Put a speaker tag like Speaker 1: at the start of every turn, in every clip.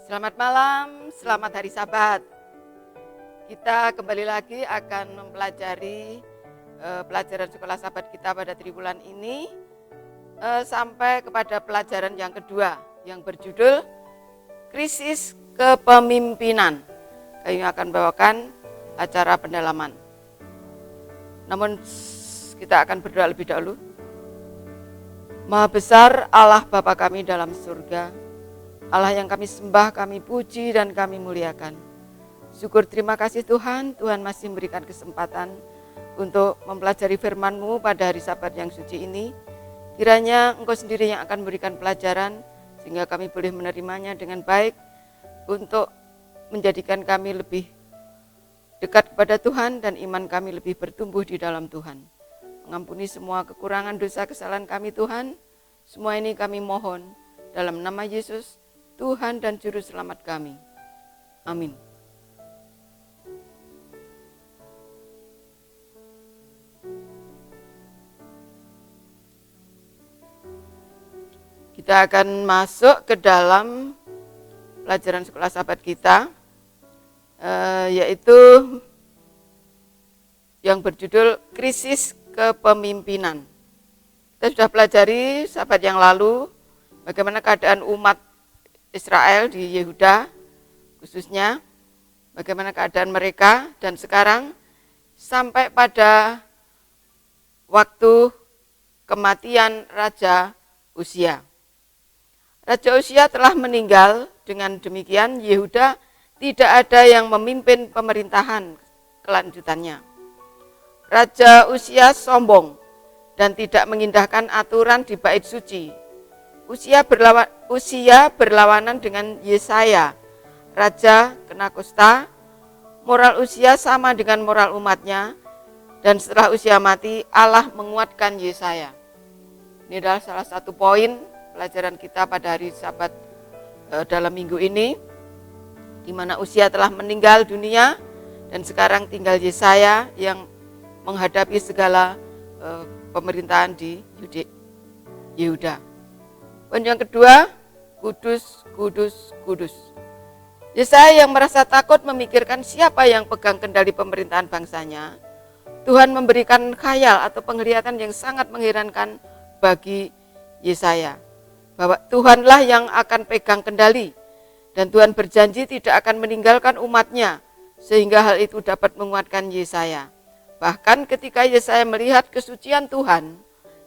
Speaker 1: Selamat malam, selamat hari Sabat. Kita kembali lagi akan mempelajari pelajaran sekolah Sabat kita pada triwulan ini sampai kepada pelajaran yang kedua yang berjudul Krisis Kepemimpinan. Kami akan bawakan acara pendalaman. Namun kita akan berdoa lebih dahulu. Maha besar Allah Bapa kami dalam surga, Allah yang kami sembah, kami puji dan kami muliakan. Syukur terima kasih Tuhan, Tuhan masih memberikan kesempatan untuk mempelajari firman-Mu pada hari Sabat yang suci ini. Kiranya Engkau sendiri yang akan memberikan pelajaran sehingga kami boleh menerimanya dengan baik untuk menjadikan kami lebih dekat kepada Tuhan dan iman kami lebih bertumbuh di dalam Tuhan. Mengampuni semua kekurangan dosa kesalahan kami Tuhan. Semua ini kami mohon dalam nama Yesus, Tuhan dan Juru Selamat kami. Amin. Kita akan masuk ke dalam pelajaran sekolah Sabat kita, yaitu yang berjudul Krisis Kepemimpinan. Kita sudah pelajari Sabat yang lalu bagaimana keadaan umat Israel di Yehuda khususnya, bagaimana keadaan mereka, dan sekarang sampai pada waktu kematian Raja Uzia. Raja Uzia telah meninggal, dengan demikian Yehuda tidak ada yang memimpin pemerintahan kelanjutannya. Raja Uzia sombong dan tidak mengindahkan aturan di bait suci. Uzia berlawanan dengan Yesaya, raja kena kusta. Moral Uzia sama dengan moral umatnya, dan setelah Uzia mati, Allah menguatkan Yesaya. Ini adalah salah satu poin pelajaran kita pada hari Sabat dalam minggu ini, di mana Uzia telah meninggal dunia dan sekarang tinggal Yesaya yang menghadapi segala pemerintahan di Yehuda. Poin yang kedua, kudus, kudus, kudus. Yesaya yang merasa takut memikirkan siapa yang pegang kendali pemerintahan bangsanya, Tuhan memberikan khayal atau penglihatan yang sangat mengherankan bagi Yesaya, bahwa Tuhanlah yang akan pegang kendali, dan Tuhan berjanji tidak akan meninggalkan umatnya, sehingga hal itu dapat menguatkan Yesaya. Bahkan ketika Yesaya melihat kesucian Tuhan,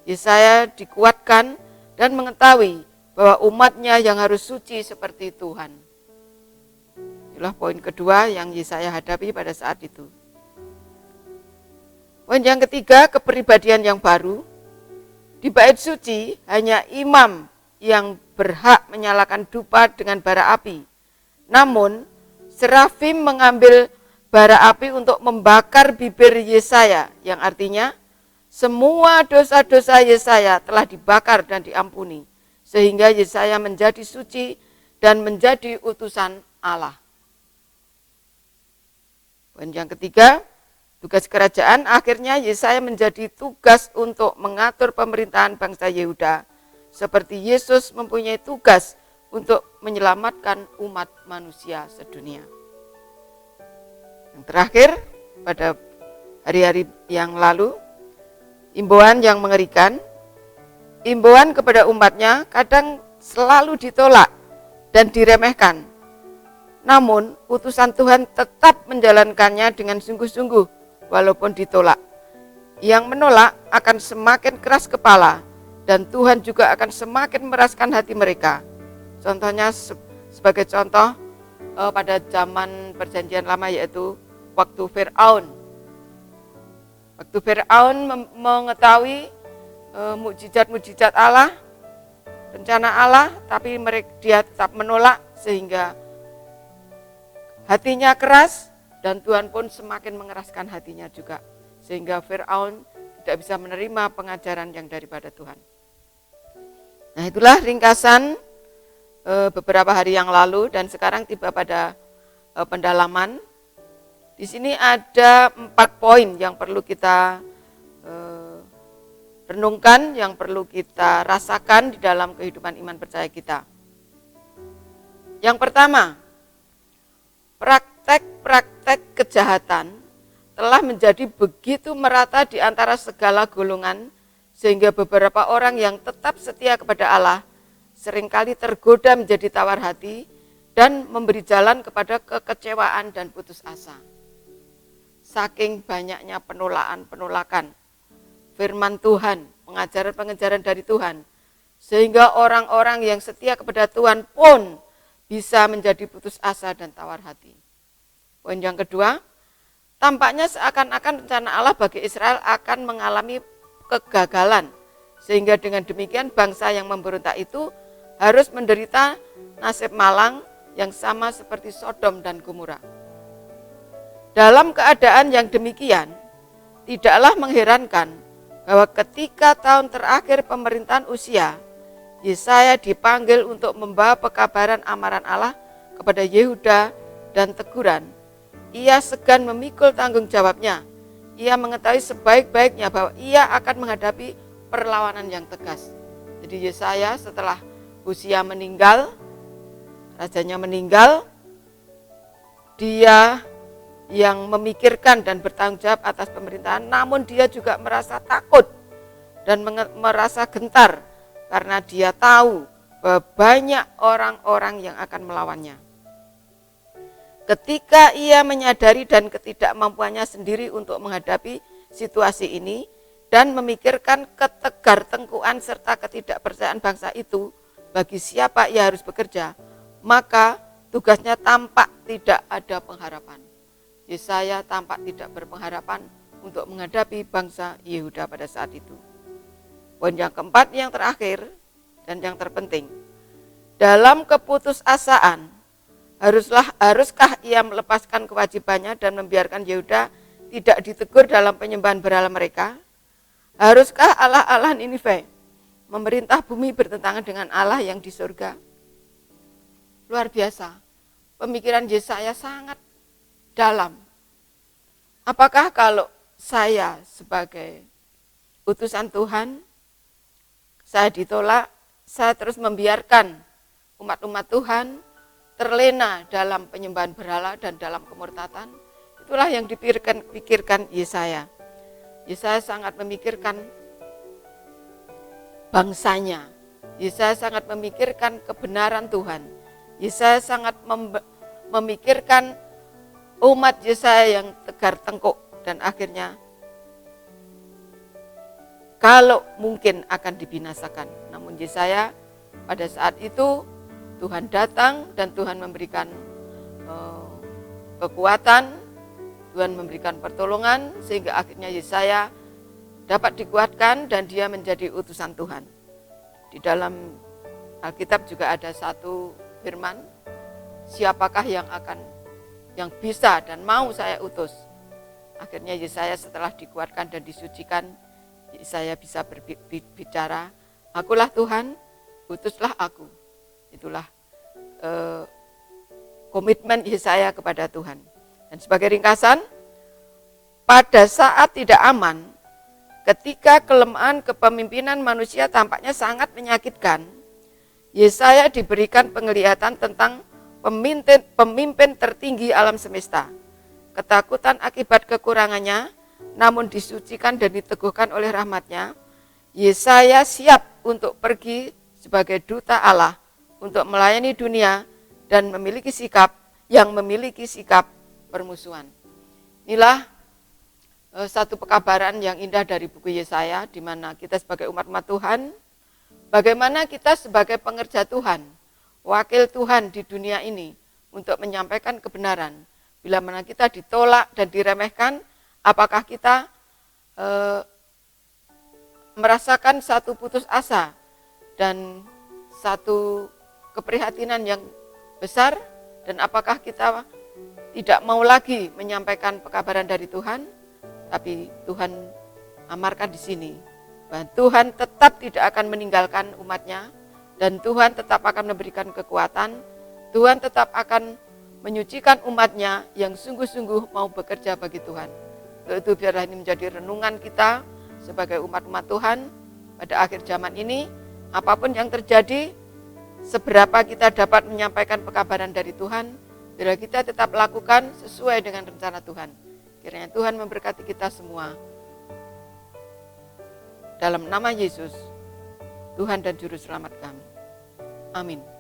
Speaker 1: Yesaya dikuatkan dan mengetahui bahwa umatnya yang harus suci seperti Tuhan. Itulah poin kedua yang Yesaya hadapi pada saat itu. Poin yang ketiga, kepribadian yang baru. Di bait suci hanya imam yang berhak menyalakan dupa dengan bara api. Namun serafim mengambil bara api untuk membakar bibir Yesaya, yang artinya semua dosa-dosa Yesaya telah dibakar dan diampuni, sehingga Yesaya menjadi suci dan menjadi utusan Allah. Poin yang ketiga, tugas kerajaan. Akhirnya Yesaya menjadi tugas untuk mengatur pemerintahan bangsa Yehuda, seperti Yesus mempunyai tugas untuk menyelamatkan umat manusia sedunia. Yang terakhir, pada hari-hari yang lalu, imbauan yang mengerikan. Imbauan kepada umatnya kadang selalu ditolak dan diremehkan. Namun utusan Tuhan tetap menjalankannya dengan sungguh-sungguh walaupun ditolak. Yang menolak akan semakin keras kepala, dan Tuhan juga akan semakin meraskan hati mereka. Contohnya sebagai contoh pada zaman perjanjian lama, yaitu waktu Firaun. Waktu Firaun mengetahui mukjizat-mukjizat Allah, rencana Allah, tapi dia tetap menolak sehingga hatinya keras, dan Tuhan pun semakin mengeraskan hatinya juga, sehingga Firaun tidak bisa menerima pengajaran yang daripada Tuhan. Nah, itulah ringkasan beberapa hari yang lalu, dan sekarang tiba pada pendalaman. Di sini ada 4 poin yang perlu kita renungkan, yang perlu kita rasakan di dalam kehidupan iman percaya kita. Yang pertama, praktek-praktek kejahatan telah menjadi begitu merata di antara segala golongan, sehingga beberapa orang yang tetap setia kepada Allah seringkali tergoda menjadi tawar hati dan memberi jalan kepada kekecewaan dan putus asa. Saking banyaknya penolakan firman Tuhan, pengajaran-pengajaran dari Tuhan, sehingga orang-orang yang setia kepada Tuhan pun bisa menjadi putus asa dan tawar hati. Poin yang kedua, tampaknya seakan-akan rencana Allah bagi Israel akan mengalami kegagalan, sehingga dengan demikian bangsa yang memberontak itu harus menderita nasib malang yang sama seperti Sodom dan Gomora. Dalam keadaan yang demikian, tidaklah mengherankan bahwa ketika tahun terakhir pemerintahan Uzia, Yesaya dipanggil untuk membawa pekabaran amaran Allah kepada Yehuda dan teguran. Ia segan memikul tanggung jawabnya. Ia mengetahui sebaik-baiknya bahwa ia akan menghadapi perlawanan yang tegas. Jadi Yesaya setelah Uzia meninggal, rajanya meninggal, dia yang memikirkan dan bertanggung jawab atas pemerintahan, namun dia juga merasa takut dan merasa gentar karena dia tahu bahwa banyak orang-orang yang akan melawannya. Ketika ia menyadari dan ketidakmampuannya sendiri untuk menghadapi situasi ini dan memikirkan ketegar-tengkuan serta ketidakpercayaan bangsa itu bagi siapa ia harus bekerja, maka tugasnya tampak tidak ada pengharapan. Yesaya tampak tidak berpengharapan untuk menghadapi bangsa Yehuda pada saat itu. Poin yang keempat, yang terakhir dan yang terpenting, dalam keputusasaan haruskah ia melepaskan kewajibannya dan membiarkan Yehuda tidak ditegur dalam penyembahan berhala mereka? Haruskah Allah Ninive memerintah bumi bertentangan dengan Allah yang di surga? Luar biasa, pemikiran Yesaya sangat dalam. Apakah kalau saya sebagai utusan Tuhan, saya ditolak, saya terus membiarkan umat-umat Tuhan terlena dalam penyembahan berhala dan dalam kemurtatan? Itulah yang dipikirkan Yesaya. Yesaya sangat memikirkan bangsanya. Yesaya sangat memikirkan kebenaran Tuhan. Yesaya sangat memikirkan umat Yesaya yang tegar tengkuk dan akhirnya kalau mungkin akan dibinasakan. Namun Yesaya pada saat itu Tuhan datang dan Tuhan memberikan kekuatan, Tuhan memberikan pertolongan sehingga akhirnya Yesaya dapat dikuatkan dan dia menjadi utusan Tuhan. Di dalam Alkitab juga ada satu firman, siapakah yang bisa dan mau saya utus. Akhirnya Yesaya setelah dikuatkan dan disucikan, Yesaya bisa berbicara, akulah Tuhan, utuslah aku. Itulah komitmen Yesaya kepada Tuhan. Dan sebagai ringkasan, pada saat tidak aman, ketika kelemahan kepemimpinan manusia tampaknya sangat menyakitkan, Yesaya diberikan penglihatan tentang pemimpin tertinggi alam semesta. Ketakutan akibat kekurangannya, namun disucikan dan diteguhkan oleh rahmatnya, Yesaya siap untuk pergi sebagai duta Allah untuk melayani dunia dan memiliki sikap permusuhan. Inilah satu pekabaran yang indah dari buku Yesaya, di mana kita sebagai umat-umat Tuhan, bagaimana kita sebagai pengerja Tuhan, wakil Tuhan di dunia ini untuk menyampaikan kebenaran. Bila mana kita ditolak dan diremehkan, apakah kita merasakan satu putus asa dan satu keprihatinan yang besar, dan apakah kita tidak mau lagi menyampaikan pekabaran dari Tuhan? Tapi Tuhan amarkan di sini bahwa Tuhan tetap tidak akan meninggalkan umatnya, dan Tuhan tetap akan memberikan kekuatan. Tuhan tetap akan menyucikan umatnya yang sungguh-sungguh mau bekerja bagi Tuhan. Untuk itu biarlah ini menjadi renungan kita sebagai umat-umat Tuhan pada akhir zaman ini. Apapun yang terjadi, seberapa kita dapat menyampaikan pekabaran dari Tuhan, bila kita tetap lakukan sesuai dengan rencana Tuhan. Kiranya Tuhan memberkati kita semua. Dalam nama Yesus, Tuhan dan Juru Selamat kami. Amin.